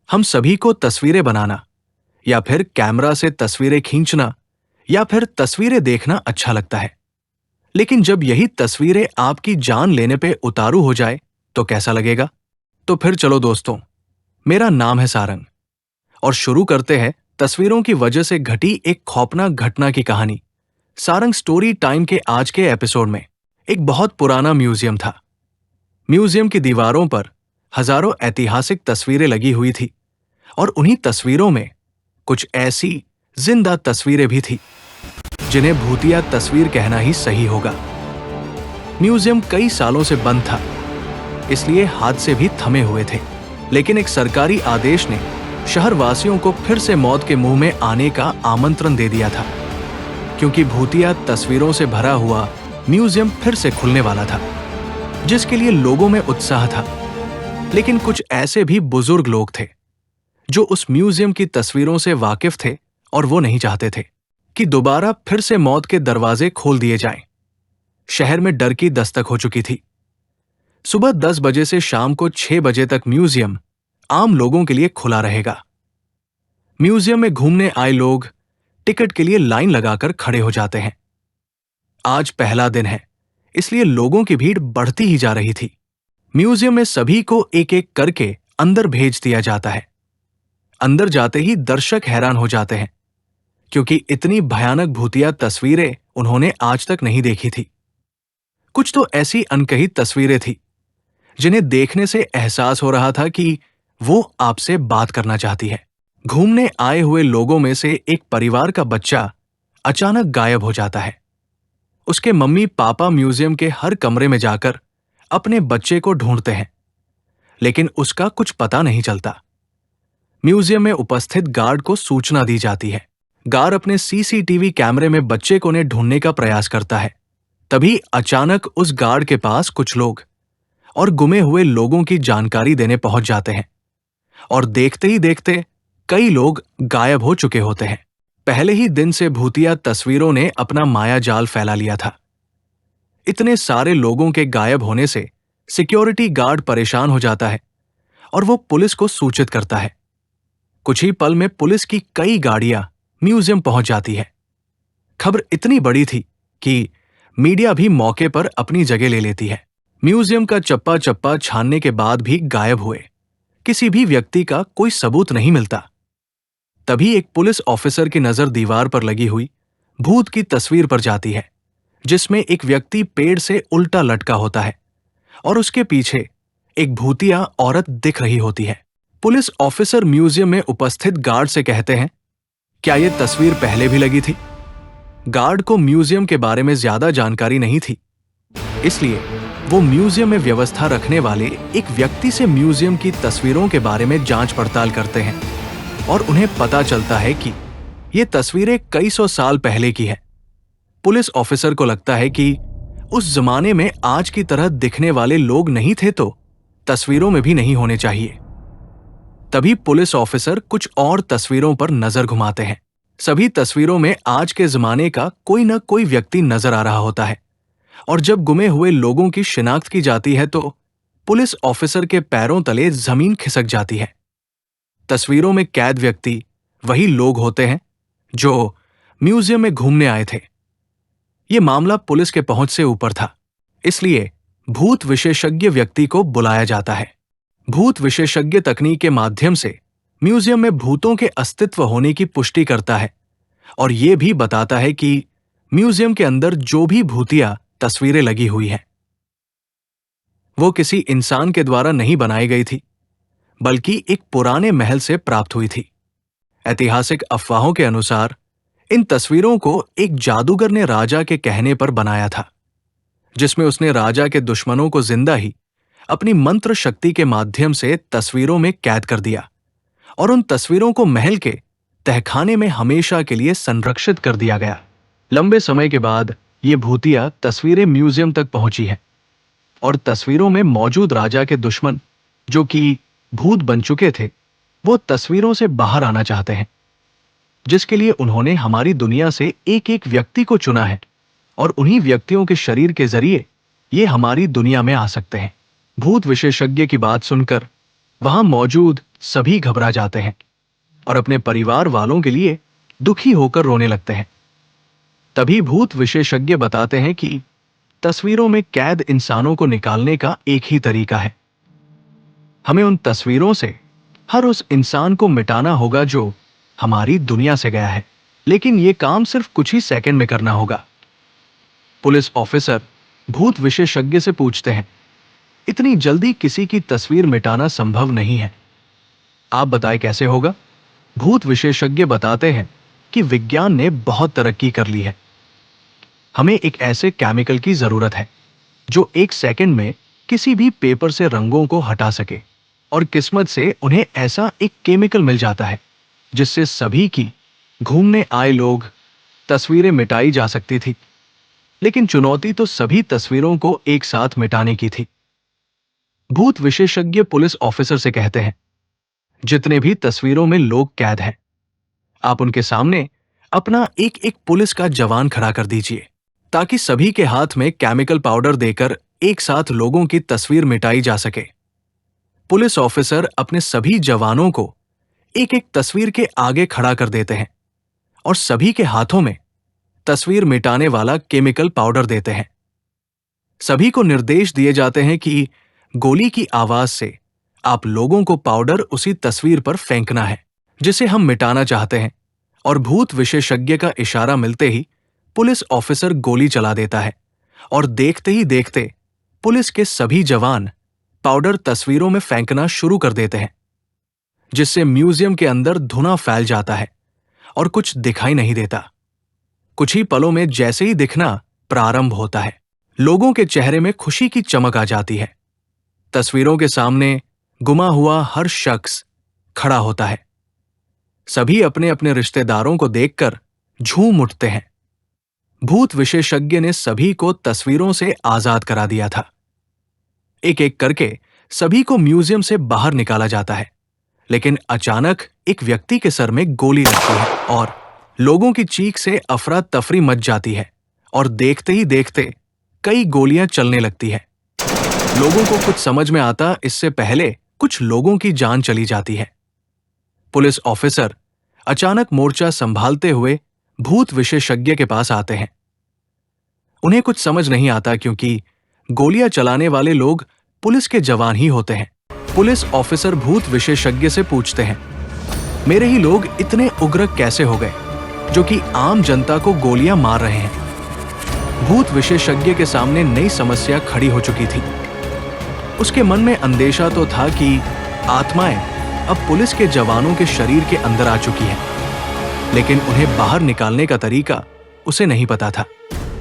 हम सभी को तस्वीरें बनाना या फिर कैमरा से तस्वीरें खींचना या फिर तस्वीरें देखना अच्छा लगता है। लेकिन जब यही तस्वीरें आपकी जान लेने पे उतारू हो जाए तो कैसा लगेगा? तो फिर चलो दोस्तों, मेरा नाम है सारंग और शुरू करते हैं तस्वीरों की वजह से घटी एक खौफनाक घटना की कहानी। सारंग स्टोरी टाइम के आज के एपिसोड में एक बहुत पुराना म्यूजियम था। म्यूजियम की दीवारों पर हजारों ऐतिहासिक तस्वीरें लगी हुई थी और उन्हीं तस्वीरों में कुछ ऐसी जिंदा तस्वीरें भी थी जिन्हें भूतिया तस्वीर कहना ही सही होगा। म्यूजियम कई सालों से बंद था, इसलिए हादसे भी थमे हुए थे। लेकिन एक सरकारी आदेश ने शहरवासियों को फिर से मौत के मुंह में आने का आमंत्रण दे दिया था, क्योंकि भूतिया तस्वीरों से भरा हुआ म्यूजियम फिर से खुलने वाला था, जिसके लिए लोगों में उत्साह था। लेकिन कुछ ऐसे भी बुजुर्ग लोग थे जो उस म्यूजियम की तस्वीरों से वाकिफ थे और वो नहीं चाहते थे कि दोबारा फिर से मौत के दरवाजे खोल दिए जाएं। शहर में डर की दस्तक हो चुकी थी। सुबह 10 बजे से शाम को 6 बजे तक म्यूजियम आम लोगों के लिए खुला रहेगा। म्यूजियम में घूमने आए लोग टिकट के लिए लाइन लगाकर खड़े हो जाते हैं। आज पहला दिन है, इसलिए लोगों की भीड़ बढ़ती ही जा रही थी। म्यूजियम में सभी को एक एक करके अंदर भेज दिया जाता है। अंदर जाते ही दर्शक हैरान हो जाते हैं, क्योंकि इतनी भयानक भूतिया तस्वीरें उन्होंने आज तक नहीं देखी थी। कुछ तो ऐसी अनकही तस्वीरें थी जिन्हें देखने से एहसास हो रहा था कि वो आपसे बात करना चाहती है। घूमने आए हुए लोगों में से एक परिवार का बच्चा अचानक गायब हो जाता है। उसके मम्मी पापा म्यूजियम के हर कमरे में जाकर अपने बच्चे को ढूंढते हैं, लेकिन उसका कुछ पता नहीं चलता। म्यूजियम में उपस्थित गार्ड को सूचना दी जाती है। गार्ड अपने सीसीटीवी कैमरे में बच्चे को ढूंढने का प्रयास करता है। तभी अचानक उस गार्ड के पास कुछ लोग और गुमे हुए लोगों की जानकारी देने पहुंच जाते हैं, और देखते ही देखते कई लोग गायब हो चुके होते हैं। पहले ही दिन से भूतिया तस्वीरों ने अपना माया जाल फैला लिया था। इतने सारे लोगों के गायब होने से सिक्योरिटी गार्ड परेशान हो जाता है और वो पुलिस को सूचित करता है। कुछ ही पल में पुलिस की कई गाड़ियां म्यूजियम पहुंच जाती है। खबर इतनी बड़ी थी कि मीडिया भी मौके पर अपनी जगह ले लेती है। म्यूजियम का चप्पा चप्पा छानने के बाद भी गायब हुए किसी भी व्यक्ति का कोई सबूत नहीं मिलता। तभी एक पुलिस ऑफिसर की नजर दीवार पर लगी हुई भूत की तस्वीर पर जाती है, जिसमें एक व्यक्ति पेड़ से उल्टा लटका होता है और उसके पीछे एक भूतिया औरत दिख रही होती है। पुलिस ऑफिसर म्यूजियम में उपस्थित गार्ड से कहते हैं, क्या यह तस्वीर पहले भी लगी थी? गार्ड को म्यूजियम के बारे में ज्यादा जानकारी नहीं थी, इसलिए वो म्यूजियम में व्यवस्था रखने वाले एक व्यक्ति से म्यूजियम की तस्वीरों के बारे में जांच पड़ताल करते हैं और उन्हें पता चलता है कि ये तस्वीरें कई सौ साल पहले की है। पुलिस ऑफिसर को लगता है कि उस जमाने में आज की तरह दिखने वाले लोग नहीं थे, तो तस्वीरों में भी नहीं होने चाहिए। तभी पुलिस ऑफिसर कुछ और तस्वीरों पर नजर घुमाते हैं। सभी तस्वीरों में आज के जमाने का कोई न कोई व्यक्ति नजर आ रहा होता है, और जब गुमे हुए लोगों की शिनाख्त की जाती है तो पुलिस ऑफिसर के पैरों तले जमीन खिसक जाती है। तस्वीरों में कैद व्यक्ति वही लोग होते हैं जो म्यूजियम में घूमने आए थे। यह मामला पुलिस के पहुंच से ऊपर था, इसलिए भूत विशेषज्ञ व्यक्ति को बुलाया जाता है। भूत विशेषज्ञ तकनीक के माध्यम से म्यूजियम में भूतों के अस्तित्व होने की पुष्टि करता है और यह भी बताता है कि म्यूजियम के अंदर जो भी भूतिया तस्वीरें लगी हुई हैं, वो किसी इंसान के द्वारा नहीं बनाई गई थी, बल्कि एक पुराने महल से प्राप्त हुई थी। ऐतिहासिक अफवाहों के अनुसार इन तस्वीरों को एक जादूगर ने राजा के कहने पर बनाया था, जिसमें उसने राजा के दुश्मनों को जिंदा ही अपनी मंत्र शक्ति के माध्यम से तस्वीरों में कैद कर दिया और उन तस्वीरों को महल के तहखाने में हमेशा के लिए संरक्षित कर दिया गया। लंबे समय के बाद ये भूतिया तस्वीरें म्यूजियम तक पहुंची हैं और तस्वीरों में मौजूद राजा के दुश्मन, जो कि भूत बन चुके थे, वो तस्वीरों से बाहर आना चाहते हैं, जिसके लिए उन्होंने हमारी दुनिया से एक एक व्यक्ति को चुना है और उन्हीं व्यक्तियों के शरीर के जरिए ये हमारी दुनिया में आ सकते हैं। भूत विशेषज्ञ की बात सुनकर वहां मौजूद सभी घबरा जाते हैं और अपने परिवार वालों के लिए दुखी होकर रोने लगते हैं। तभी भूत विशेषज्ञ बताते हैं कि तस्वीरों में कैद इंसानों को निकालने का एक ही तरीका है। हमें उन तस्वीरों से हर उस इंसान को मिटाना होगा जो हमारी दुनिया से गया है, लेकिन यह काम सिर्फ कुछ ही सेकंड में करना होगा। पुलिस ऑफिसर भूत विशेषज्ञ से पूछते हैं, इतनी जल्दी किसी की तस्वीर मिटाना संभव नहीं है, आप बताएं कैसे होगा? भूत विशेषज्ञ बताते हैं कि विज्ञान ने बहुत तरक्की कर ली है। हमें एक ऐसे केमिकल की जरूरत है जो एक सेकंड में किसी भी पेपर से रंगों को हटा सके, और किस्मत से उन्हें ऐसा एक केमिकल मिल जाता है जिससे सभी की घूमने आए लोग तस्वीरें मिटाई जा सकती थी। लेकिन चुनौती तो सभी तस्वीरों को एक साथ मिटाने की थी। भूत विशेषज्ञ पुलिस ऑफिसर से कहते हैं, जितने भी तस्वीरों में लोग कैद हैं, आप उनके सामने अपना एक एक पुलिस का जवान खड़ा कर दीजिए, ताकि सभी के हाथ में केमिकल पाउडर देकर एक साथ लोगों की तस्वीर मिटाई जा सके। पुलिस ऑफिसर अपने सभी जवानों को एक एक तस्वीर के आगे खड़ा कर देते हैं और सभी के हाथों में तस्वीर मिटाने वाला केमिकल पाउडर देते हैं। सभी को निर्देश दिए जाते हैं कि गोली की आवाज से आप लोगों को पाउडर उसी तस्वीर पर फेंकना है जिसे हम मिटाना चाहते हैं, और भूत विशेषज्ञ का इशारा मिलते ही पुलिस ऑफिसर गोली चला देता है और देखते ही देखते पुलिस के सभी जवान पाउडर तस्वीरों में फेंकना शुरू कर देते हैं, जिससे म्यूजियम के अंदर धुआं फैल जाता है और कुछ दिखाई नहीं देता। कुछ ही पलों में जैसे ही दिखना प्रारंभ होता है, लोगों के चेहरे में खुशी की चमक आ जाती है। तस्वीरों के सामने गुमा हुआ हर शख्स खड़ा होता है। सभी अपने अपने रिश्तेदारों को देखकर झूम उठते हैं। भूत विशेषज्ञ ने सभी को तस्वीरों से आजाद करा दिया था। एक एक करके सभी को म्यूजियम से बाहर निकाला जाता है, लेकिन अचानक एक व्यक्ति के सर में गोली लगती है और लोगों की चीख से अफरा तफरी मच जाती है, और देखते ही देखते कई गोलियां चलने लगती है। लोगों को कुछ समझ में आता इससे पहले कुछ लोगों की जान चली जाती है। पुलिस ऑफिसर अचानक मोर्चा संभालते हुए भूत विशेषज्ञ के पास आते हैं। उन्हें कुछ समझ नहीं आता क्योंकि गोलियां चलाने वाले लोग पुलिस के जवान ही होते हैं। पुलिस ऑफिसर भूत विशेषज्ञ से पूछते हैं, मेरे ही लोग इतने उग्र कैसे हो गए जो कि आम जनता को गोलियां मार रहे हैं? भूत विशेषज्ञ के सामने नई समस्या खड़ी हो चुकी थी। उसके मन में अंदेशा तो था कि आत्माएं अब पुलिस के जवानों के शरीर के अंदर आ चुकी हैं, लेकिन उन्हें बाहर निकालने का तरीका उसे नहीं पता था।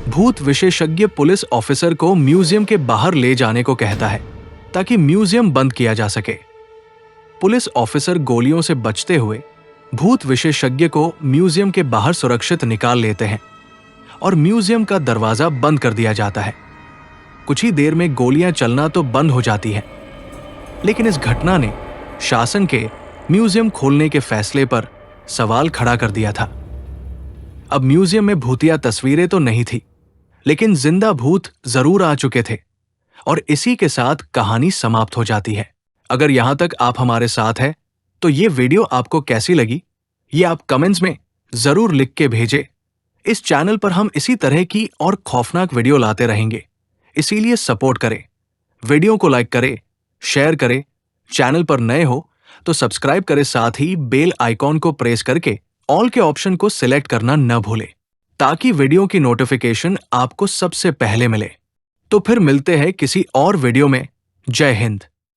भूत विशेषज्ञ पुलिस ऑफिसर को म्यूजियम के बाहर ले जाने को कहता है ताकि म्यूजियम बंद किया जा सके। पुलिस ऑफिसर गोलियों से बचते हुए भूत विशेषज्ञ को म्यूजियम के बाहर सुरक्षित निकाल लेते हैं और म्यूजियम का दरवाजा बंद कर दिया जाता है। कुछ ही देर में गोलियां चलना तो बंद हो जाती हैं, लेकिन इस घटना ने शासन के म्यूजियम खोलने के फैसले पर सवाल खड़ा कर दिया था। अब म्यूजियम में भूतिया तस्वीरें तो नहीं थी, लेकिन जिंदा भूत जरूर आ चुके थे, और इसी के साथ कहानी समाप्त हो जाती है। अगर यहां तक आप हमारे साथ हैं, तो ये वीडियो आपको कैसी लगी ये आप कमेंट्स में जरूर लिख के भेजें। इस चैनल पर हम इसी तरह की और खौफनाक वीडियो लाते रहेंगे, इसीलिए सपोर्ट करें, वीडियो को लाइक करें, शेयर करें। चैनल पर नए हो तो सब्सक्राइब करें, साथ ही बेल आइकॉन को प्रेस करके ऑल के ऑप्शन को सिलेक्ट करना न भूलें, ताकि वीडियो की नोटिफिकेशन आपको सबसे पहले मिले। तो फिर मिलते हैं किसी और वीडियो में। जय हिंद।